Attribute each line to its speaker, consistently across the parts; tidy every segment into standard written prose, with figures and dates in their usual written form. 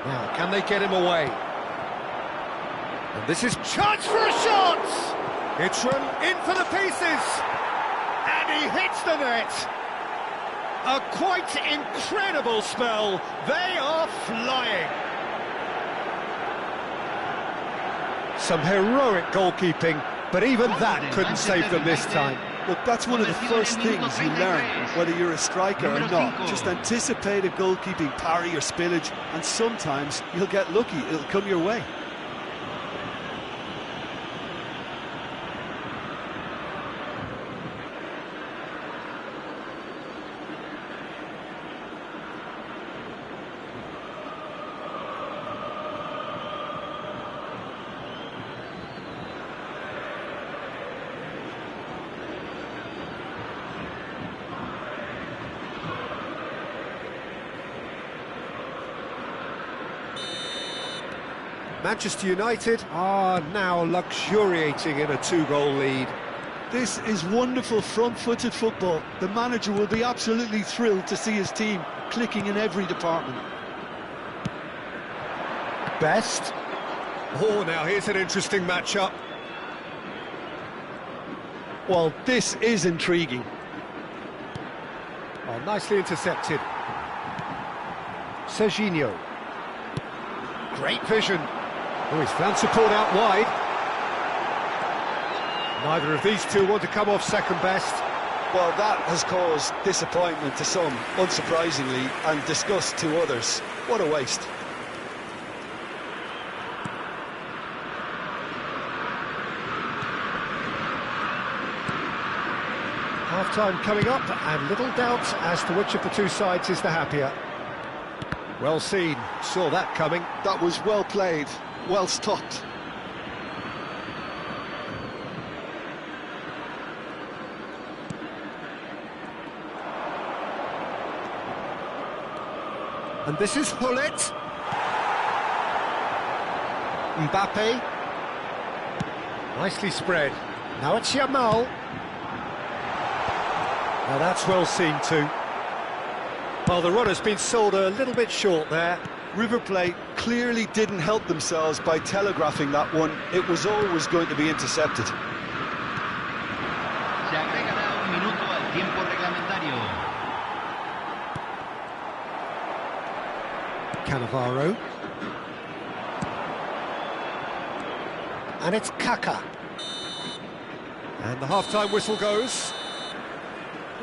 Speaker 1: Now, can they get him away? And this is chance for a shot! It's run in for the pieces! And he hits the net! A quite incredible spell. They are flying. Some heroic goalkeeping, but even that couldn't save them this time.
Speaker 2: Look, that's one of the first things you learn, whether you're a striker or not. Just anticipate a goalkeeping parry or spillage, and sometimes you'll get lucky, it'll come your way.
Speaker 1: Manchester United are now luxuriating in a 2-goal lead.
Speaker 2: This is wonderful front-footed football. The manager will be absolutely thrilled to see his team clicking in every department.
Speaker 1: Best. Oh, now here's an interesting matchup.
Speaker 2: Well, this is intriguing.
Speaker 1: Oh, nicely intercepted. Serginho. Great vision. Oh, he's found support out wide. Neither of these two want to come off second best.
Speaker 2: Well, that has caused disappointment to some, unsurprisingly, and disgust to others. What a waste.
Speaker 1: Half-time coming up, and little doubt as to which of the two sides is the happier. Well seen, saw that coming.
Speaker 2: That was well played, well stopped.
Speaker 1: And this is Hullet. Mbappe. Nicely spread. Now it's Yamal. Now that's well seen too. Well, the run has been sold a little bit short there.
Speaker 2: River Plate clearly didn't help themselves by telegraphing that one. It was always going to be intercepted.
Speaker 3: Se agregará un minuto al tiempo reglamentario.
Speaker 1: Cannavaro. And it's Kaka. And the half-time whistle goes.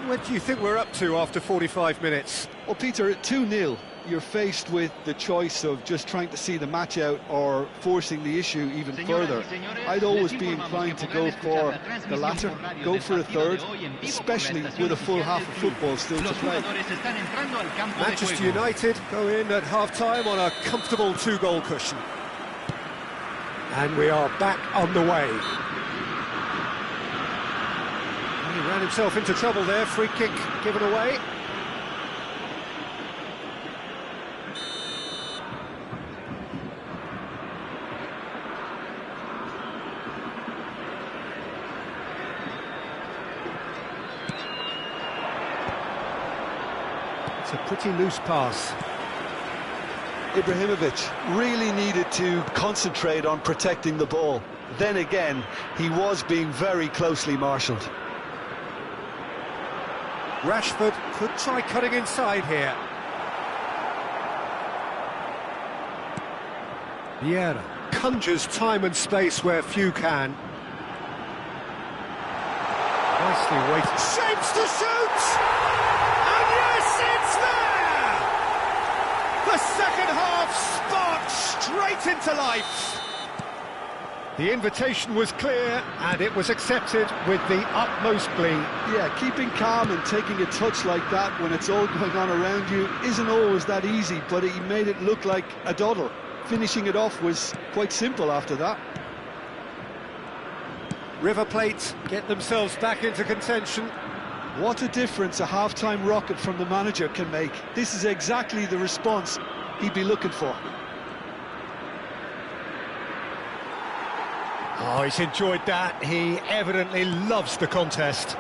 Speaker 1: What do you think we're up to after 45 minutes?
Speaker 2: Well, Peter, at 2-0, you're faced with the choice of just trying to see the match out or forcing the issue even further. I'd always be inclined to go for the latter, go for a third, especially with a full half of football still to play.
Speaker 1: Manchester United go in at half-time on a comfortable 2-goal cushion. And we are back on the way. He ran himself into trouble there, free kick given away. It's a pretty loose pass.
Speaker 2: Ibrahimovic really needed to concentrate on protecting the ball. Then again, he was being very closely marshalled.
Speaker 1: Rashford could try cutting inside here. Vieira conjures time and space where few can. Nicely weighted. Shapes to shoot! And yes, it's there! The second half sparked straight into life. The invitation was clear, and it was accepted with the utmost glee.
Speaker 2: Yeah, keeping calm and taking a touch like that when it's all going on around you isn't always that easy, but he made it look like a doddle. Finishing it off was quite simple after that.
Speaker 1: River Plate get themselves back into contention.
Speaker 2: What a difference a half-time rocket from the manager can make. This is exactly the response he'd be looking for.
Speaker 1: Oh, he's enjoyed that. He evidently loves the contest.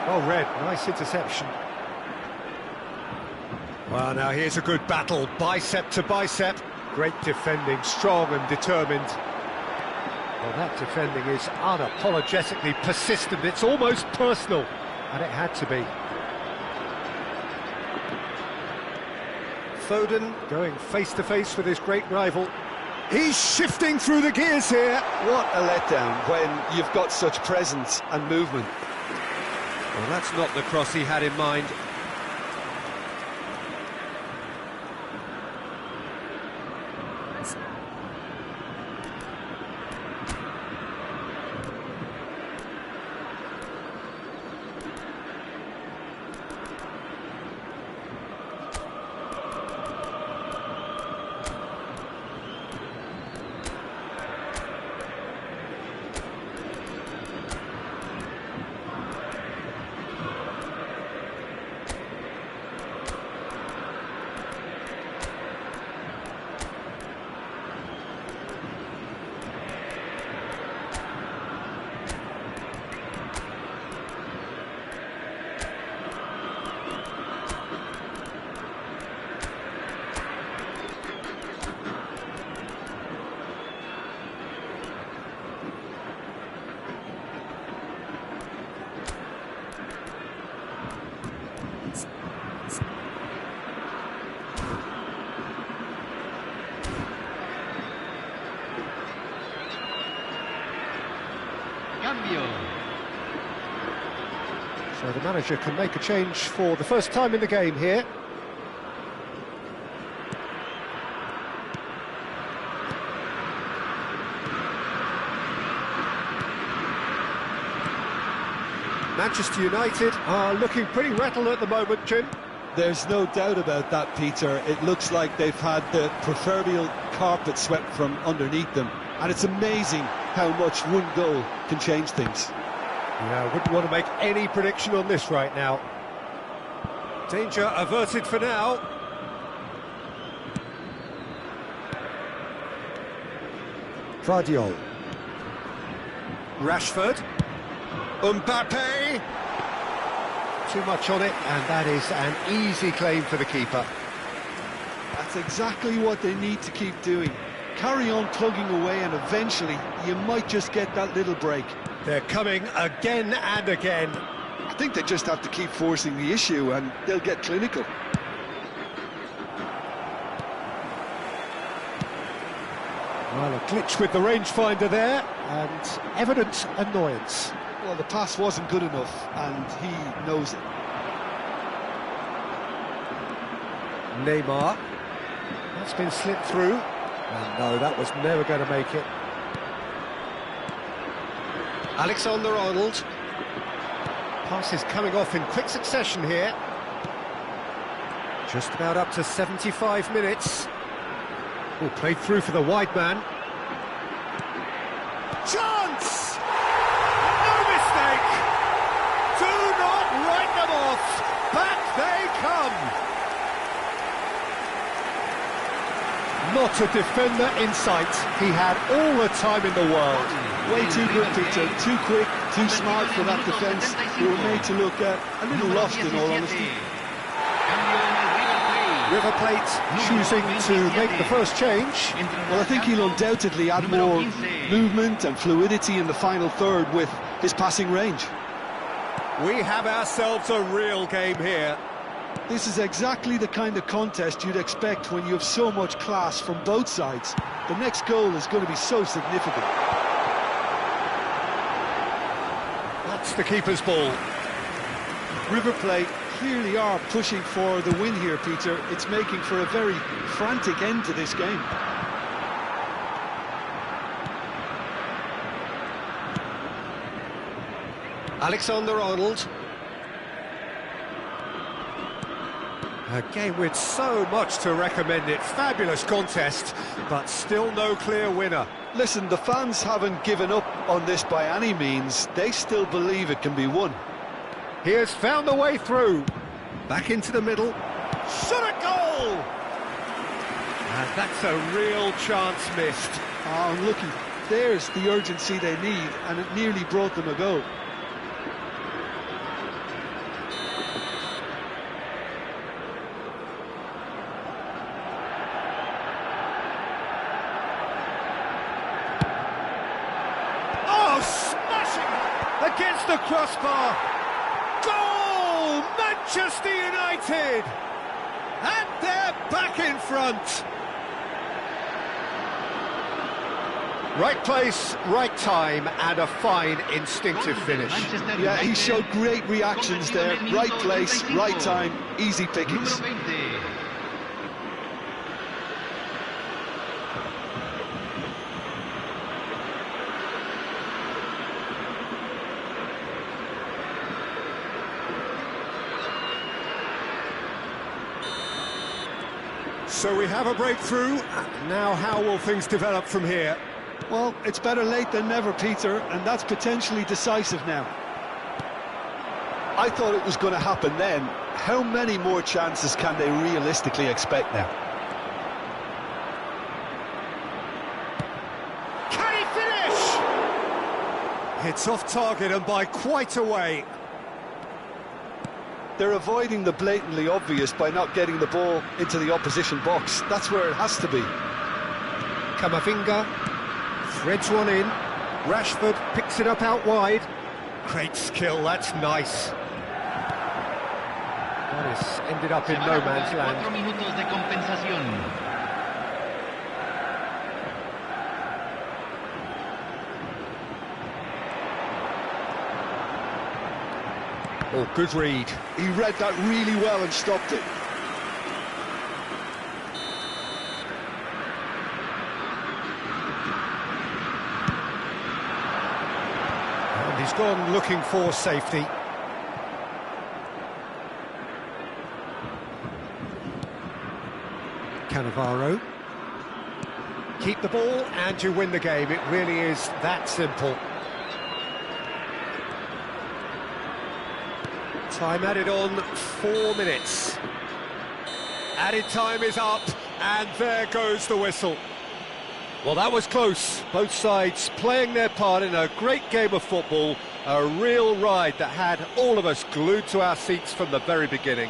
Speaker 1: Well read, nice interception. Well, now here's a good battle, bicep to bicep. Great defending, strong and determined. Well, that defending is unapologetically persistent. It's almost personal, and it had to be. Foden going face-to-face with his great rival. He's shifting through the gears here.
Speaker 2: What a letdown when you've got such presence and movement.
Speaker 1: Well, that's not the cross he had in mind. So the manager can make a change for the first time in the game here. Manchester United are looking pretty rattled at the moment, Jim.
Speaker 2: There's no doubt about that, Peter. It looks like they've had the proverbial carpet swept from underneath them. And it's amazing how much one goal can change things.
Speaker 1: Yeah, I wouldn't want to make any prediction on this right now. Danger averted for now. Vardiol. Rashford. Mbappe. Too much on it, and that is an easy claim for the keeper.
Speaker 2: That's exactly what they need to keep doing. Carry on plugging away, and eventually you might just get that little break.
Speaker 1: They're coming again and again.
Speaker 2: I think they just have to keep forcing the issue and they'll get clinical.
Speaker 1: Well, a glitch with the rangefinder there, and evident annoyance.
Speaker 2: Well, the pass wasn't good enough, and he knows it.
Speaker 1: Neymar. That's been slipped through. And no, that was never going to make it. Alexander-Arnold. Passes coming off in quick succession here. Just about up to 75 minutes. Oh, played through for the wide man.
Speaker 4: Chance! No mistake! Do not write them off! Back they come!
Speaker 1: Not a defender in sight. He had all the time in the world.
Speaker 2: Way too good, Peter. Too quick, too smart for that defence. They were made to look a little lost, in all honesty.
Speaker 1: River Plate choosing to make the first change.
Speaker 2: Well, I think he'll undoubtedly add more movement and fluidity in the final third with his passing range.
Speaker 1: We have ourselves a real game here.
Speaker 2: This is exactly the kind of contest you'd expect when you have so much class from both sides. The next goal is going to be so significant.
Speaker 1: That's the keeper's ball.
Speaker 2: River Plate clearly are pushing for the win here, Peter. It's making for a very frantic end to this game.
Speaker 1: Alexander-Arnold. A game with so much to recommend it. Fabulous contest, but still no clear winner.
Speaker 2: Listen, the fans haven't given up on this by any means. They still believe it can be won.
Speaker 1: He has found the way through. Back into the middle.
Speaker 4: Shot a goal!
Speaker 1: And that's a real chance missed.
Speaker 2: Oh, unlucky. There's the urgency they need, and it nearly brought them a goal.
Speaker 1: against the crossbar. Goal! Manchester United! And they're back in front. Right place, right time, and a fine instinctive finish.
Speaker 2: Yeah, he showed great reactions there. Right place, right time, easy pickings.
Speaker 1: So we have a breakthrough. Now how will things develop from here?
Speaker 2: Well, it's better late than never, Peter, and that's potentially decisive now. I thought it was going to happen then. How many more chances can they realistically expect now?
Speaker 1: Can he finish? It's off target and by quite a way.
Speaker 2: They're avoiding the blatantly obvious by not getting the ball into the opposition box. That's where it has to be.
Speaker 1: Camavinga threads one in. Rashford picks it up out wide. Great skill, that's nice. That has ended up in no man's land. Oh, good read.
Speaker 2: He read that really well and stopped it.
Speaker 1: And he's gone looking for safety. Cannavaro. Keep the ball and you win the game. It really is that simple. Time added on 4 minutes. Added time is up, and there goes the whistle. Well, that was close. Both sides playing their part in a great game of football. A real ride that had all of us glued to our seats from the very beginning.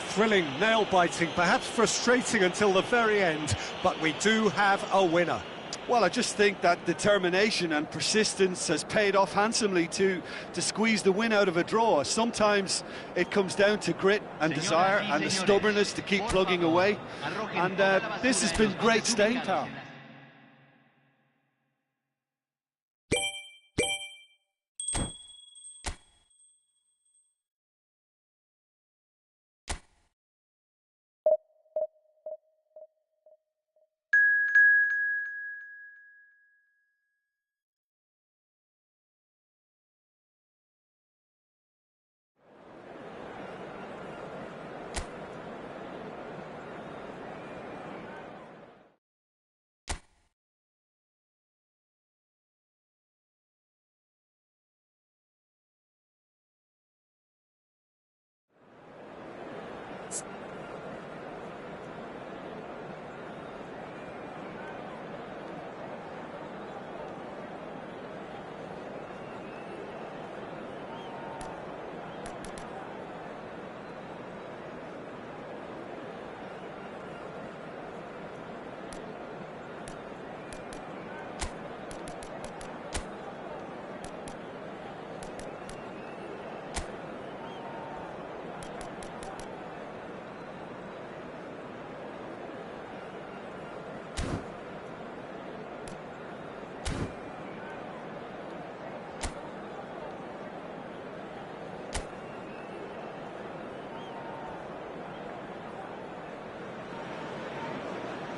Speaker 1: Thrilling, nail-biting, perhaps frustrating until the very end, but we do have a winner.
Speaker 2: Well, I just think that determination and persistence has paid off handsomely to squeeze the win out of a draw. Sometimes it comes down to grit and desire and the stubbornness to keep plugging away. And this has been great staying power.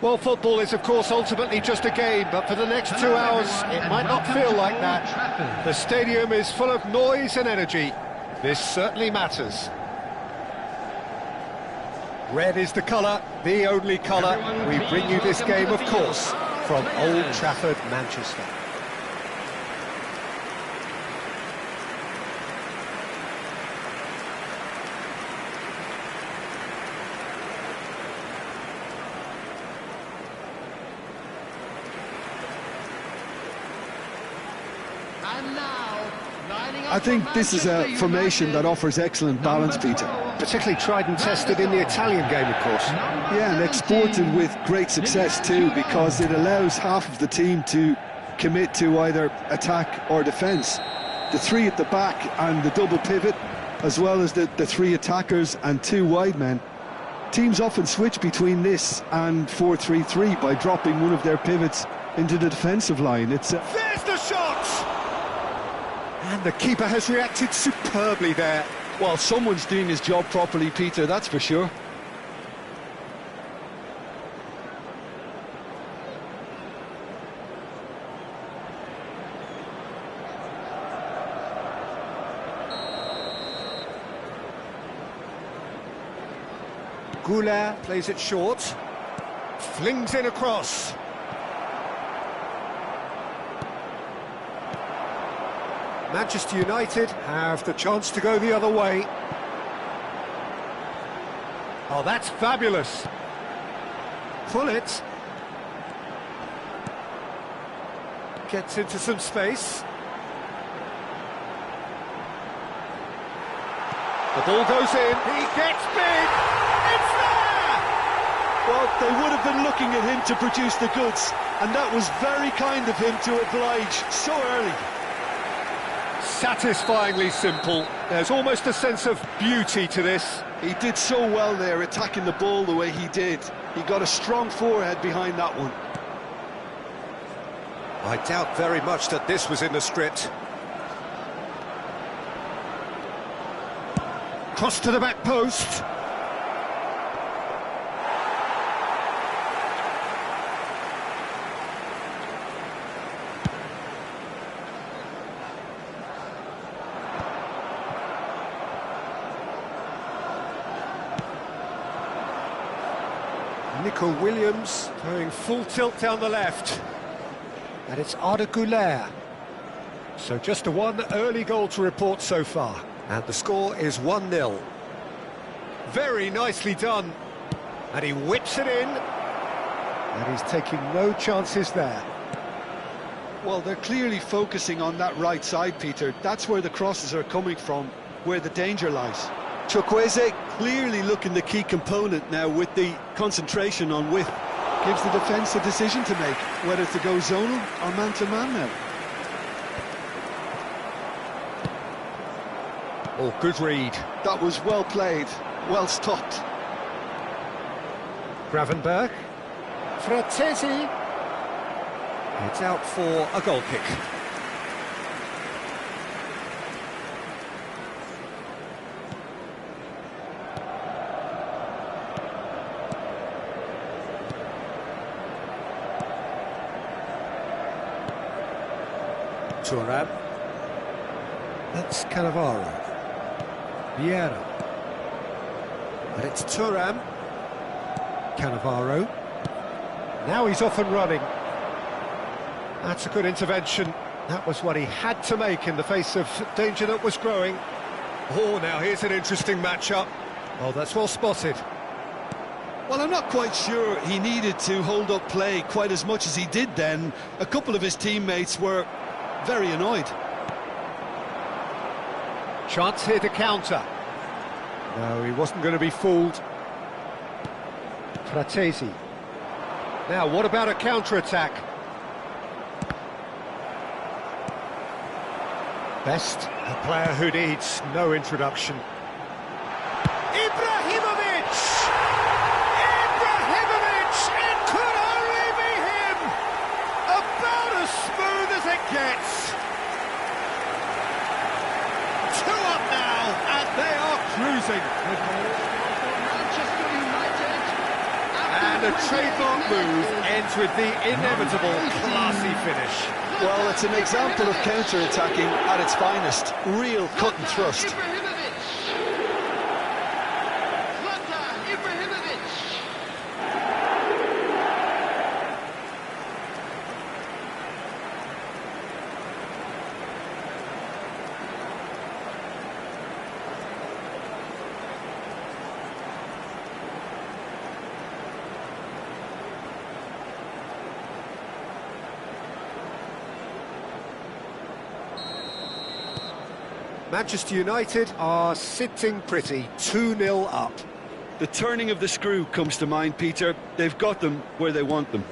Speaker 1: Well, football is, of course, ultimately just a game, but for the next 2 hours, it might not feel like that. The stadium is full of noise and energy. This certainly matters. Red is the colour, the only colour. We bring you this game, of course, from Old Trafford, Manchester.
Speaker 2: I think this is a formation that offers excellent balance, Peter.
Speaker 1: Particularly tried and tested in the Italian game, of course.
Speaker 2: Yeah, and exported with great success too, because it allows half of the team to commit to either attack or defence. The three at the back and the double pivot, as well as the three attackers and two wide men. Teams often switch between this and 4-3-3 by dropping one of their pivots into the defensive line.
Speaker 4: There's the shot! And the keeper has reacted superbly there.
Speaker 2: Well, someone's doing his job properly, Peter, that's for sure.
Speaker 4: Goulart plays it short, flings in across. Manchester United have the chance to go the other way. Oh, that's fabulous. Pull it. Gets into some space. The ball goes in. He gets big. It's there!
Speaker 2: Well, they would have been looking at him to produce the goods, and that was very kind of him to oblige so early.
Speaker 4: Satisfyingly simple. There's almost a sense of beauty to this.
Speaker 2: He did so well there, attacking the ball the way he did. He got a strong forehead behind that one.
Speaker 4: I doubt very much that this was in the script. Cross to the back post. Nico Williams going full tilt down the left. And it's Arda Goulart. So just a one early goal to report so far. And the score is 1-0. Very nicely done. And he whips it in. And he's taking no chances there.
Speaker 2: Well, they're clearly focusing on that right side, Peter. That's where the crosses are coming from, where the danger lies. Chukwueze clearly looking the key component now with the concentration on width. Gives the defence a decision to make, whether to go zonal or man-to-man now.
Speaker 4: Oh, good read.
Speaker 2: That was well played, well stopped.
Speaker 4: Gravenberg. Fratesi. It's out for a goal kick. Thuram. That's Cannavaro. Vieira. And it's Thuram. Cannavaro. Now he's off and running. That's a good intervention. That was what he had to make in the face of danger that was growing. Oh, now here's an interesting matchup. Oh, that's well spotted.
Speaker 2: Well, I'm not quite sure he needed to hold up play quite as much as he did then. A couple of his teammates were very annoyed.
Speaker 4: Chance here to counter. No, he wasn't going to be fooled. Fratesi. Now, what about a counter-attack? Best, a player who needs no introduction. Ibrahimovic! Ibrahimovic! It could only be him! About as smooth as it gets. 2 up now, and they are cruising. And a trademark move ends with the inevitable classy finish.
Speaker 2: Well, it's an example of counter-attacking at its finest. Real cut and thrust.
Speaker 4: Manchester United are sitting pretty, 2-0 up.
Speaker 2: The turning of the screw comes to mind, Peter. They've got them where they want them.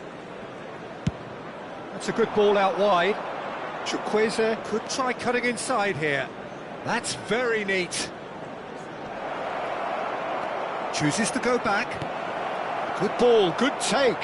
Speaker 4: It's a good ball out wide. Chukwueze could try cutting inside here. That's very neat. Chooses to go back. Good ball, good take.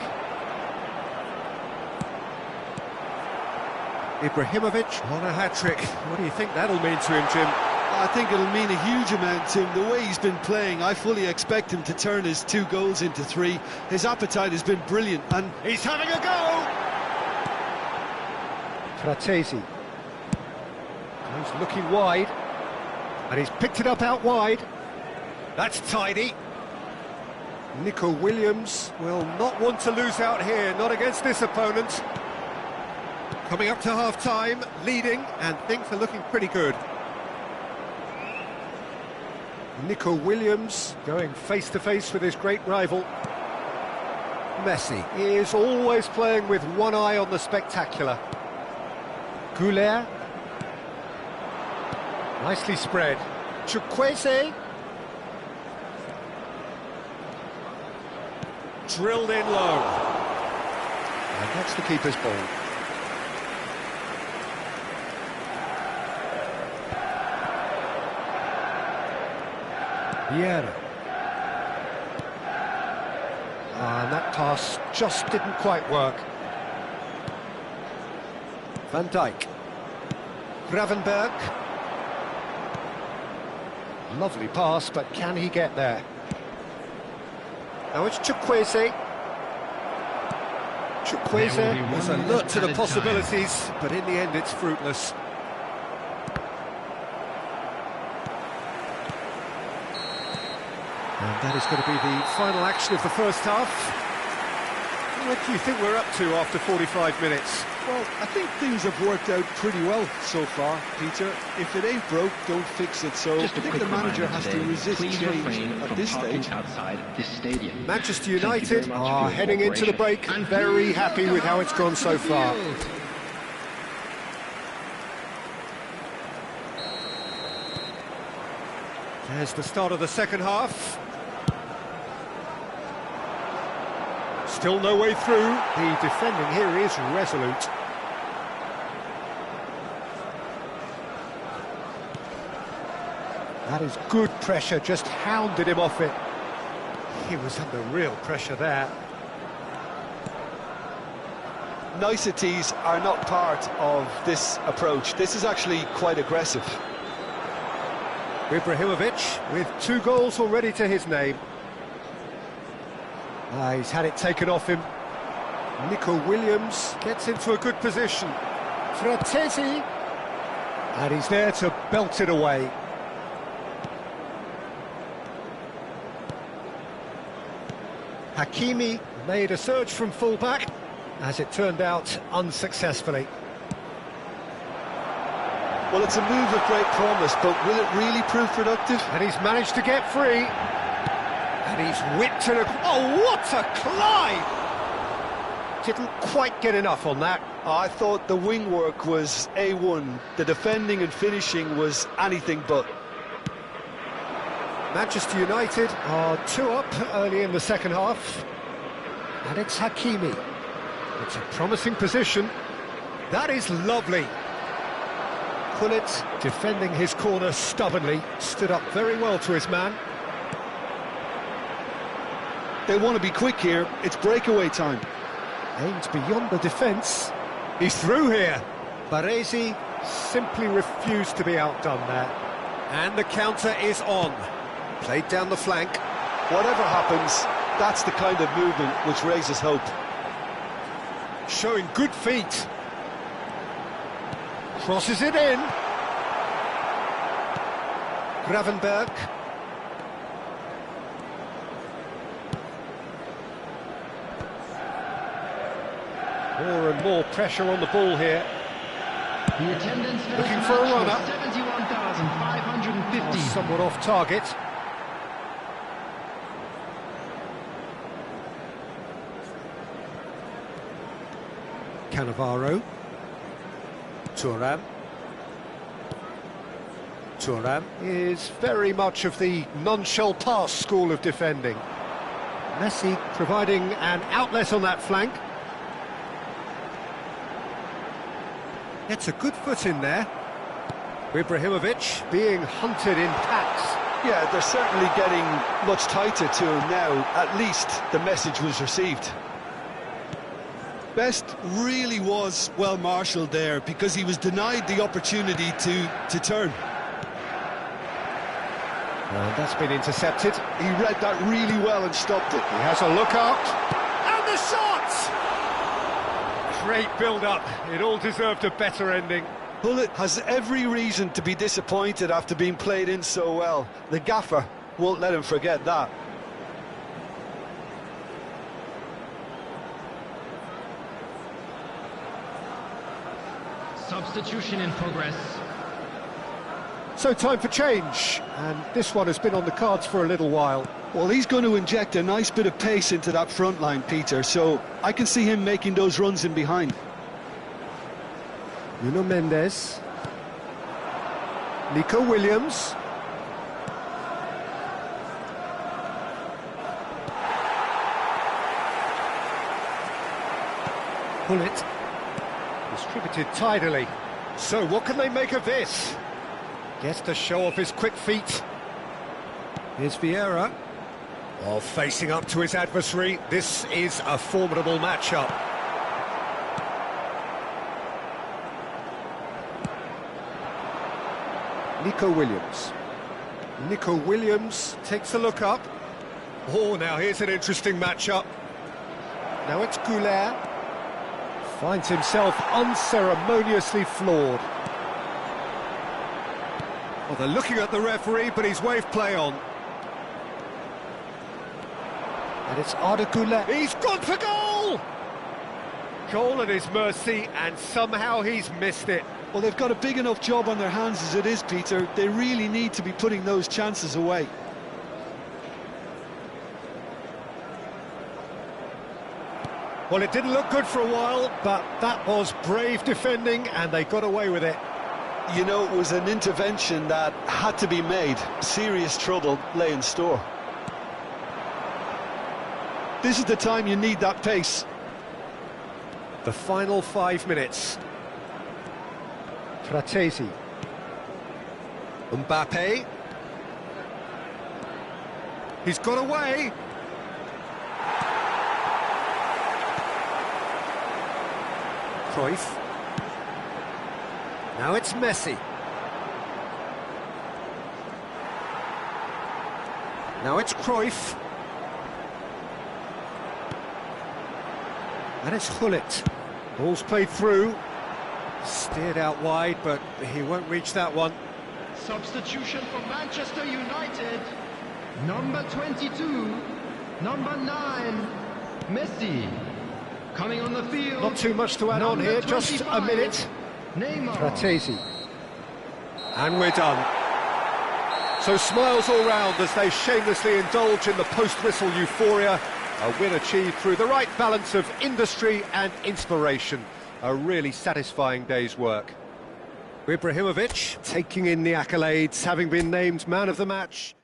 Speaker 4: Ibrahimovic on a hat-trick. What do you think that'll mean to him, Jim?
Speaker 2: I think it'll mean a huge amount to him. The way he's been playing, I fully expect him to turn his 2 goals into 3. His appetite has been brilliant, and
Speaker 1: He's having a go!
Speaker 4: Fratesi. He's looking wide. And he's picked it up out wide. That's tidy. Nico Williams will not want to lose out here, not against this opponent. Coming up to half-time, leading, and things are looking pretty good. Nico Williams going face-to-face with his great rival. Messi is always playing with one eye on the spectacular. Goulet. Nicely spread. Chukwueze. Drilled in low. And that's the keeper's ball. Vieira. And that pass just didn't quite work. Van Dijk. Gravenberg. Lovely pass, but can he get there? Now it's Chukwueze. Chukwueze was alert to the possibilities, but in the end it's fruitless. And that is going to be the final action of the first half. What do you think we're up to after 45 minutes?
Speaker 2: well, I think things have worked out pretty well so far, Peter. If it ain't broke, don't fix it. So I think the manager has to resist change at this stage.
Speaker 3: Outside this stadium.
Speaker 4: Manchester United are heading into the break and very happy with how it's gone so far. There's the start of the second half. Still no way through. The defending here is resolute. That is good pressure, just hounded him off it. He was under real pressure there.
Speaker 2: Niceties are not part of this approach. This is actually quite aggressive.
Speaker 4: Ibrahimovic with 2 goals already to his name. He's had it taken off him. Nico Williams gets into a good position. Fratesi. And he's there to belt it away. Hakimi made a surge from full-back, as it turned out unsuccessfully.
Speaker 2: Well, it's a move of great promise, but will it really prove productive?
Speaker 4: And he's managed to get free. And he's whipped it. Oh, what a climb! Didn't quite get enough on that.
Speaker 2: I thought the wing work was A1. The defending and finishing was anything but.
Speaker 4: Manchester United are 2 up early in the second half. And it's Hakimi. It's a promising position. That is lovely. Gullit, defending his corner stubbornly, stood up very well to his man.
Speaker 2: They want to be quick here. It's breakaway time.
Speaker 4: Aims beyond the defence. He's through here. Baresi simply refused to be outdone there. And the counter is on. Played down the flank.
Speaker 2: Whatever happens, that's the kind of movement which raises hope.
Speaker 4: Showing good feet. Crosses it in. Gravenberg. More and more pressure on the ball here.
Speaker 3: The attendance for
Speaker 4: Looking
Speaker 3: this
Speaker 4: for a
Speaker 3: match
Speaker 4: runner.
Speaker 3: was 71,550.
Speaker 4: Somewhat off target. Cannavaro. Thuram. Thuram is very much of the non-shell pass school of defending. Messi providing an outlet on that flank. Gets a good foot in there. Ibrahimovic being hunted in packs.
Speaker 2: Yeah, they're certainly getting much tighter to him now. At least the message was received.
Speaker 1: Best really was well marshalled there because he was denied the opportunity to turn.
Speaker 4: And that's been intercepted.
Speaker 2: He read that really well and stopped it.
Speaker 4: He has a look out.
Speaker 1: And the shot!
Speaker 4: Great build-up. It all deserved a better ending.
Speaker 2: Hullet has every reason to be disappointed after being played in so well. The gaffer won't let him forget that.
Speaker 3: Substitution in progress.
Speaker 4: So time for change, and this one has been on the cards for a little while.
Speaker 2: Well, he's going to inject a nice bit of pace into that front line, Peter, so I can see him making those runs in behind.
Speaker 4: Nuno Mendes. Nico Williams. Hullet. Distributed tidily. So what can they make of this? Gets to show off his quick feet. Here's Vieira. Oh, facing up to his adversary. This is a formidable matchup. Nico Williams. Nico Williams takes a look up. Oh, now here's an interesting matchup. Now it's Goulart. Finds himself unceremoniously floored. Well, they're looking at the referee, but he's waved play on. And it's Goulart. He's gone for goal! Goal at his mercy, and somehow he's missed it.
Speaker 2: Well, they've got a big enough job on their hands as it is, Peter. They really need to be putting those chances away.
Speaker 4: Well, it didn't look good for a while, but that was brave defending, and they got away with it.
Speaker 2: You know, it was an intervention that had to be made. Serious trouble lay in store. This is the time you need that pace.
Speaker 4: The final 5 minutes. Fratesi. Mbappe. He's got away. Cruyff. Now it's Messi. Now it's Cruyff. And it's Hullet. Ball's played through. Steered out wide, but he won't reach that one.
Speaker 3: Substitution for Manchester United. Number 22, number 9, Messi. Coming on the field.
Speaker 4: Not too much to add on here, just a minute.
Speaker 3: Neymar.
Speaker 4: Fratesi. And we're done. So smiles all round as they shamelessly indulge in the post-whistle euphoria. A win achieved through the right balance of industry and inspiration. A really satisfying day's work. Ibrahimovic taking in the accolades, having been named man of the match.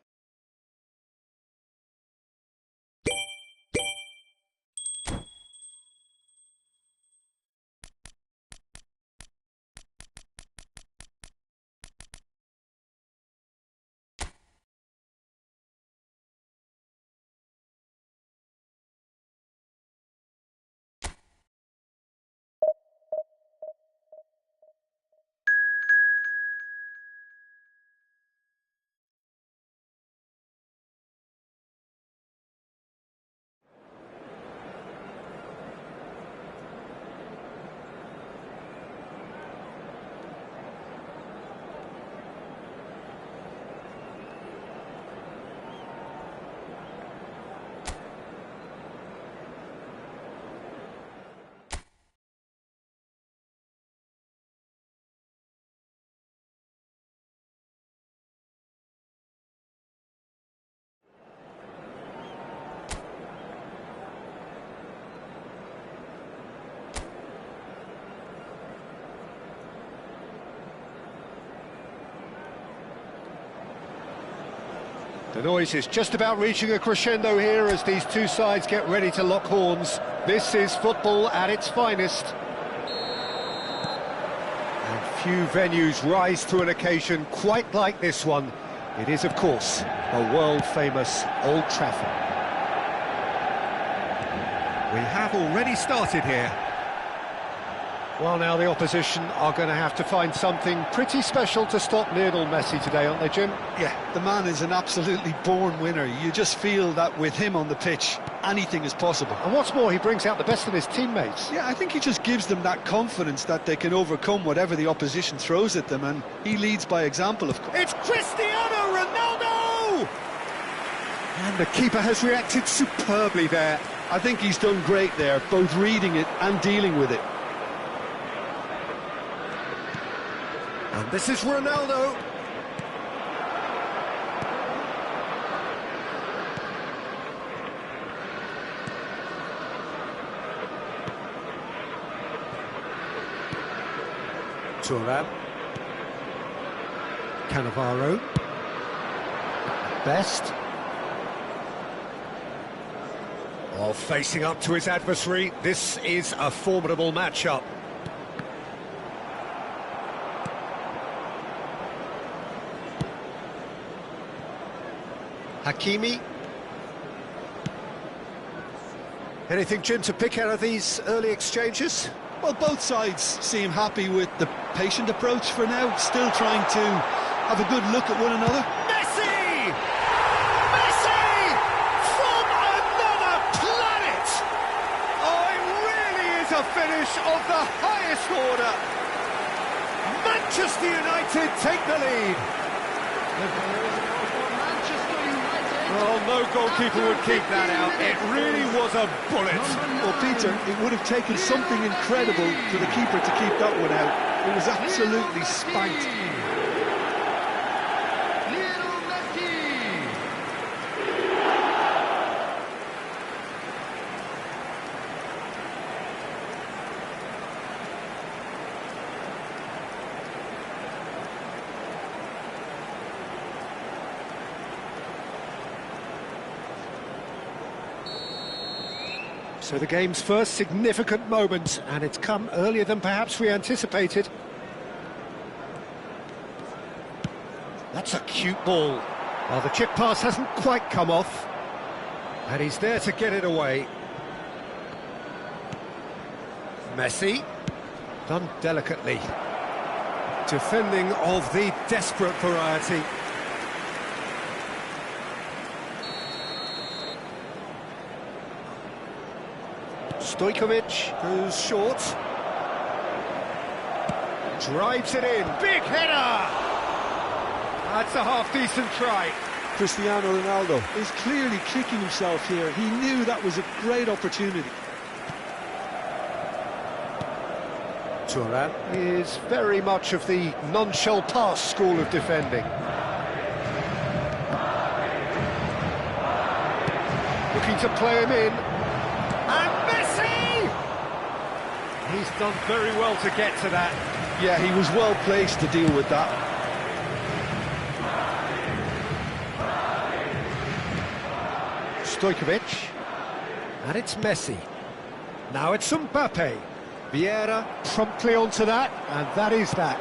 Speaker 4: The noise is just about reaching a crescendo here as these two sides get ready to lock horns. This is football at its finest. Few venues rise to an occasion quite like this one. It is, of course, the world-famous Old Trafford. We have already started here. Well, now the opposition are going to have to find something pretty special to stop Lionel Messi today, aren't they, Jim?
Speaker 2: Yeah, the man is an absolutely born winner. You just feel that with him on the pitch, anything is possible.
Speaker 4: And what's more, he brings out the best in his teammates.
Speaker 2: Yeah, I think he just gives them that confidence that they can overcome whatever the opposition throws at them, and he leads by example, of course.
Speaker 1: It's Cristiano Ronaldo!
Speaker 4: And the keeper has reacted superbly there.
Speaker 2: I think he's done great there, both reading it and dealing with it.
Speaker 4: And this is Ronaldo. Thuram. Cannavaro. Best. Oh, facing up to his adversary. This is a formidable matchup. Hakimi. Anything, Jim, to pick out of these early exchanges?
Speaker 2: Well, both sides seem happy with the patient approach for now, still trying to have a good look at one another.
Speaker 1: Messi! Messi! From another planet! Oh, it really is a finish of the highest order. Manchester United take the lead.
Speaker 4: Well, no goalkeeper would keep that out. It really was a bullet.
Speaker 2: Well, Peter, it would have taken something incredible for the keeper to keep that one out. It was absolutely spanked.
Speaker 4: So the game's first significant moment, and it's come earlier than perhaps we anticipated. That's a cute ball. Well, the chip pass hasn't quite come off, and he's there to get it away. Messi, done delicately. Defending of the desperate variety. Stojkovic goes short. Drives it in.
Speaker 1: Big header!
Speaker 4: That's a half-decent try.
Speaker 2: Cristiano Ronaldo is clearly kicking himself here. He knew that was a great opportunity.
Speaker 4: Thuram is very much of the non-shall-pass school of defending. Looking to play him in.
Speaker 1: And Messi!
Speaker 4: He's done very well to get to that.
Speaker 2: Yeah, he was well placed to deal with that.
Speaker 4: Stojkovic. And it's Messi. Now it's Mbappe. Vieira promptly onto that, and that is that.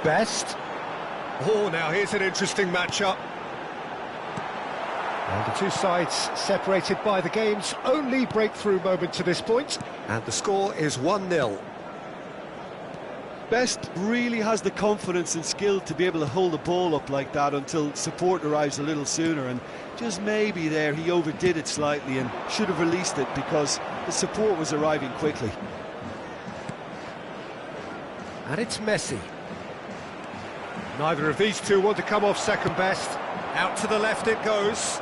Speaker 4: Best. Oh, now here's an interesting matchup. Well, the two sides separated by the game's only breakthrough moment to this point, and the score is 1-0.
Speaker 2: Best really has the confidence and skill to be able to hold the ball up like that until support arrives a little sooner, and just maybe there he overdid it slightly and should have released it because the support was arriving quickly.
Speaker 4: And it's Messi. Neither of these two want to come off second best. Out to the left it goes.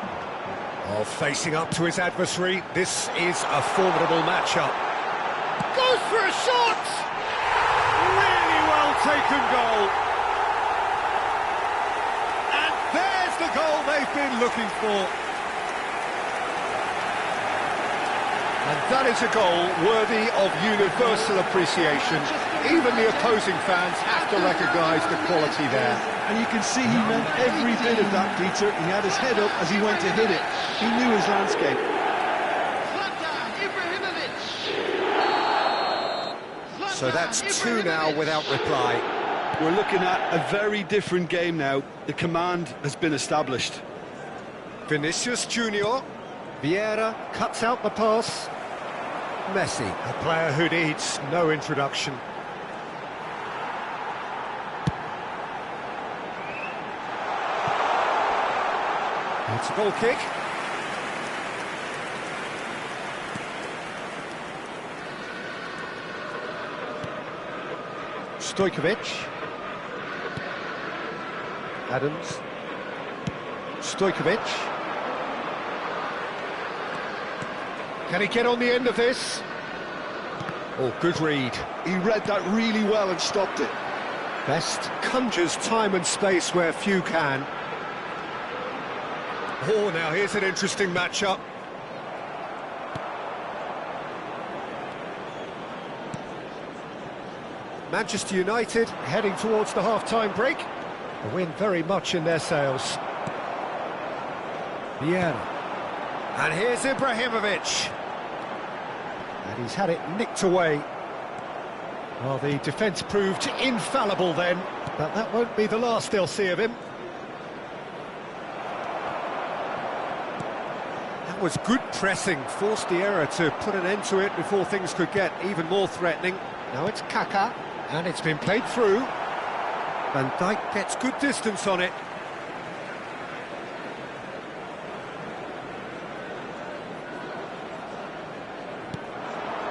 Speaker 4: Oh, facing up to his adversary. This is a formidable matchup.
Speaker 1: Goes for a shot! Really well taken goal. And there's the goal they've been looking for.
Speaker 4: And that is a goal worthy of universal appreciation. Even the opposing fans have to recognise the quality there.
Speaker 2: And you can see he meant every bit of that, Peter. He had his head up as he went to hit it. He knew his landscape.
Speaker 4: So that's 2 now without reply.
Speaker 2: We're looking at a very different game now. The command has been established.
Speaker 4: Vinicius Junior. Vieira cuts out the pass. Messi, a player who needs no introduction. It's a goal kick. Stojkovic. Adams. Stojkovic. Can he get on the end of this? Oh, good read.
Speaker 2: He read that really well and stopped it.
Speaker 4: Best conjures time and space where few can. Oh, now here's an interesting matchup. Manchester United heading towards the half-time break. The wind very much in their sails. Vieira. And here's Ibrahimovic. And he's had it nicked away. Well, the defence proved infallible then, but that won't be the last they'll see of him. That was good pressing, forced the error to put an end to it before things could get even more threatening. Now it's Kaká, and it's been played through. Van Dijk gets good distance on it.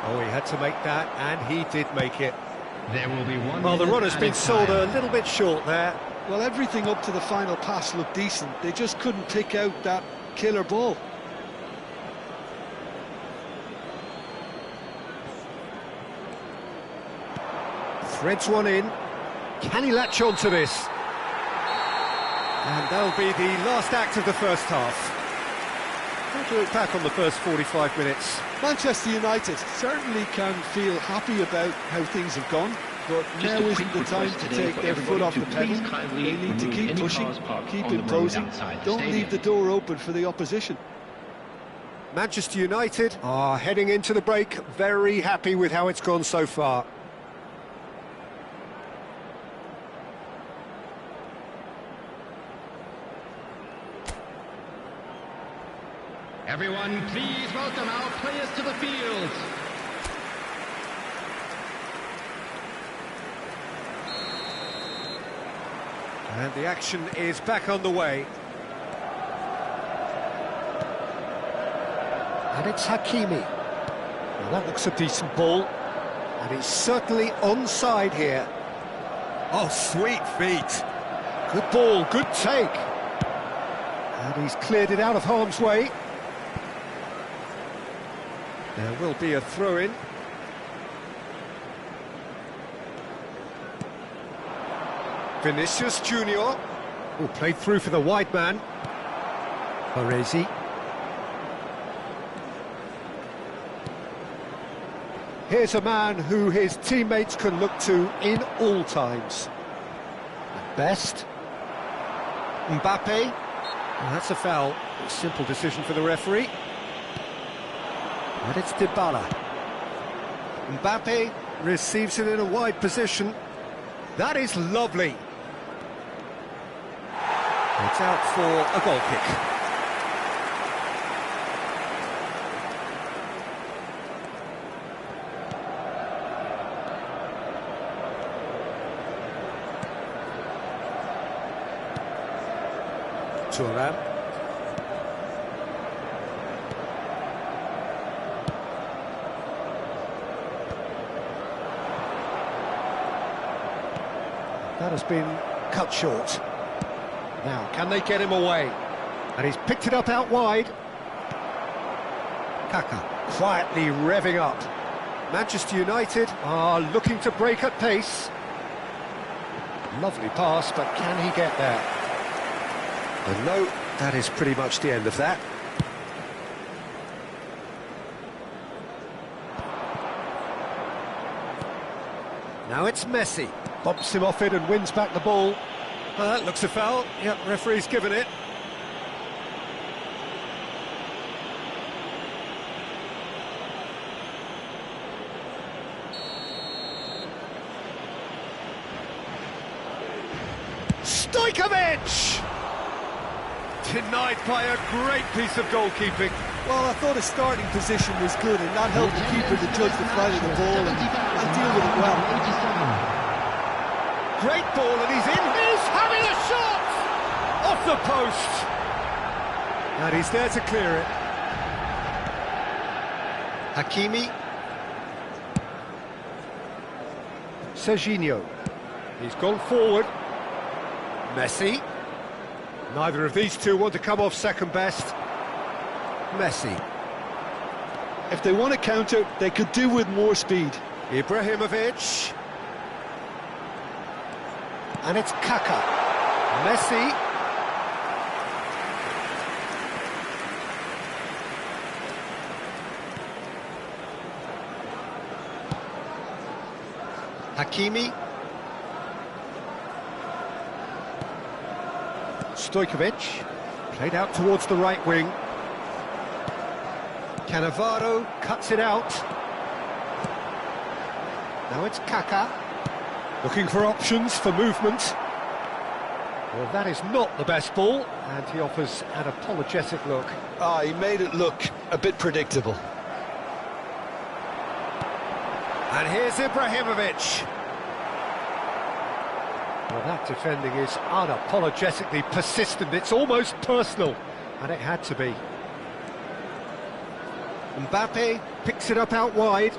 Speaker 4: Oh, he had to make that, and he did make it.
Speaker 3: There will be one.
Speaker 4: Well, the run has been sold a little bit short there.
Speaker 2: Well, everything up to the final pass looked decent. They just couldn't pick out that killer ball.
Speaker 4: Threads one in. Can he latch on to this? And that'll be the last act of the first half. We'll look back on the first 45 minutes.
Speaker 2: Manchester United certainly can feel happy about how things have gone, but now isn't the time to take their foot off the pedal. They need to keep pushing, keep imposing, don't leave the door open for the opposition.
Speaker 4: Manchester United are heading into the break very happy with how it's gone so far.
Speaker 3: Everyone, please welcome our players to the field.
Speaker 4: And the action is back on the way. And it's Hakimi. Now that looks a decent ball. And he's certainly onside here. Oh, sweet feet. Good ball, good take. And he's cleared it out of harm's way. There will be a throw-in. Vinicius Junior. Oh, played through for the wide man. Baresi. Here's a man who his teammates can look to in all times. At best. Mbappe. Well, that's a foul. A simple decision for the referee. And it's Dybala. Mbappe receives it in a wide position. That is lovely. It's out for a goal kick. Thuram. That has been cut short. Now, can they get him away? And he's picked it up out wide. Kaká quietly revving up. Manchester United are looking to break at pace. Lovely pass, but can he get there? And no, that is pretty much the end of that. Now it's Messi. Bumps him off it and wins back the ball. That looks a foul. Yep, referee's given it. Stojkovic! Denied by a great piece of goalkeeping.
Speaker 2: Well, I thought his starting position was good, and that helped the keeper to judge the flight of the ball and deal with it well.
Speaker 4: Great ball, and he's in.
Speaker 1: He's having a shot!
Speaker 4: Off the post. And he's there to clear it. Hakimi. Serginho. He's gone forward. Messi. Neither of these two want to come off second best. Messi.
Speaker 2: If they want to counter, they could do with more speed.
Speaker 4: Ibrahimovic. And it's Kaka. Messi. Hakimi. Stojkovic. Played out towards the right wing. Cannavaro cuts it out. Now it's Kaka. Looking for options for movement. Well, that is not the best ball, and he offers an apologetic look.
Speaker 2: He made it look a bit predictable.
Speaker 4: And here's Ibrahimovic. Well, that defending is unapologetically persistent. It's almost personal, and it had to be. Mbappe picks it up out wide.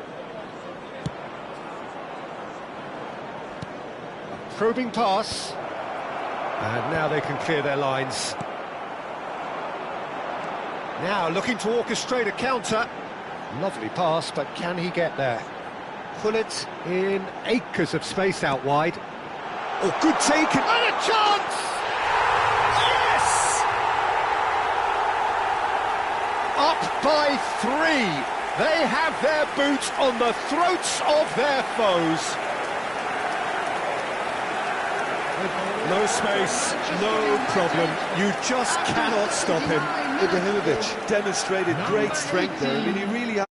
Speaker 4: A probing pass. And now they can clear their lines. Now looking to orchestrate a counter. Lovely pass, but can he get there? Pullet in acres of space out wide. Oh, good take.
Speaker 1: And a chance!
Speaker 4: Yes! Up by 3. They have their boots on the throats of their foes. No space, no problem. You just cannot stop him.
Speaker 2: Ibrahimovic demonstrated great strength there. I mean, he really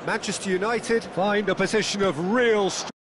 Speaker 4: Manchester United find a position of real strength.